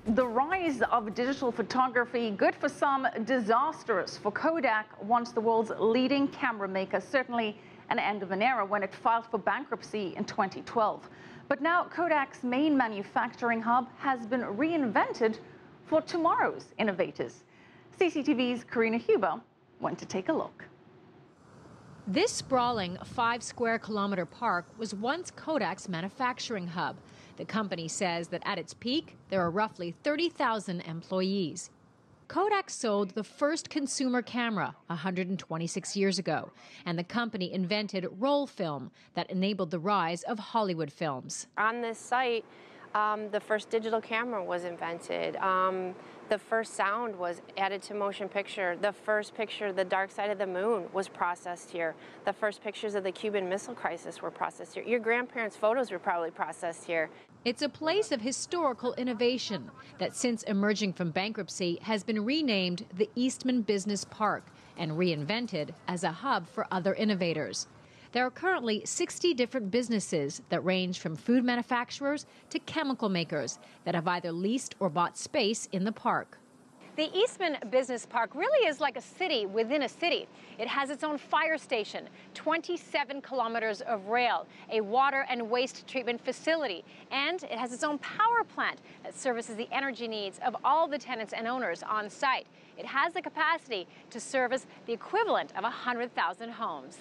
The rise of digital photography, good for some, disastrous for Kodak, once the world's leading camera maker. Certainly an end of an era when it filed for bankruptcy in 2012. But now Kodak's main manufacturing hub has been reinvented for tomorrow's innovators. CCTV's Karina went to take a look. This sprawling 5-square-kilometer park was once Kodak's manufacturing hub. The company says that at its peak, there are roughly 30,000 employees. Kodak sold the first consumer camera 126 years ago, and the company invented roll film that enabled the rise of Hollywood films. On this site, the first digital camera was invented. The first sound was added to motion picture. The first picture, The Dark Side of the Moon, was processed here. The first pictures of the Cuban Missile Crisis were processed here. Your grandparents' photos were probably processed here. It's a place of historical innovation that, since emerging from bankruptcy, has been renamed the Eastman Business Park and reinvented as a hub for other innovators. There are currently 60 different businesses that range from food manufacturers to chemical makers that have either leased or bought space in the park. The Eastman Business Park really is like a city within a city. It has its own fire station, 27 kilometers of rail, a water and waste treatment facility, and it has its own power plant that services the energy needs of all the tenants and owners on site. It has the capacity to service the equivalent of 100,000 homes.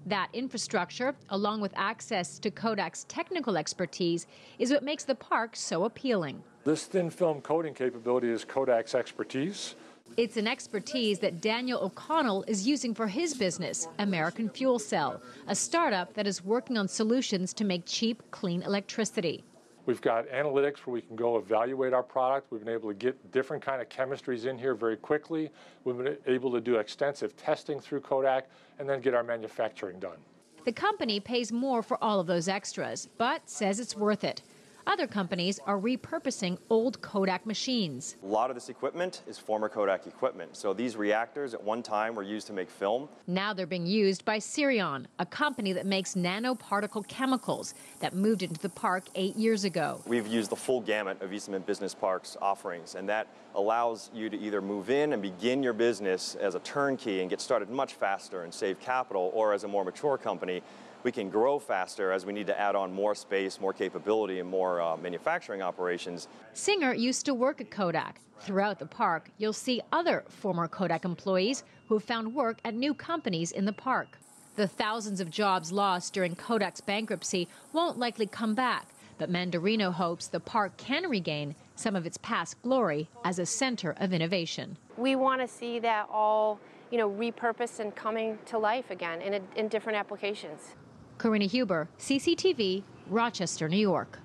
That infrastructure, along with access to Kodak's technical expertise, is what makes the park so appealing. This thin film coating capability is Kodak's expertise. It's an expertise that Daniel O'Connell is using for his business, American Fuel Cell, a startup that is working on solutions to make cheap, clean electricity. We've got analytics where we can go evaluate our product. We've been able to get different kind of chemistries in here very quickly. We've been able to do extensive testing through Kodak and then get our manufacturing done. The company pays more for all of those extras, but says it's worth it. Other companies are repurposing old Kodak machines. A lot of this equipment is former Kodak equipment. So these reactors at one time were used to make film. Now they're being used by Sirion, a company that makes nanoparticle chemicals that moved into the park 8 years ago. We've used the full gamut of Eastman Business Park's offerings, and that allows you to either move in and begin your business as a turnkey and get started much faster and save capital, or as a more mature company, we can grow faster as we need to add on more space, more capability, and more manufacturing operations. Singer used to work at Kodak. Throughout the park, you'll see other former Kodak employees who have found work at new companies in the park. The thousands of jobs lost during Kodak's bankruptcy won't likely come back, but Mandarino hopes the park can regain some of its past glory as a center of innovation. We want to see that all, repurposed and coming to life again in different applications. Karina, CCTV, Rochester, New York.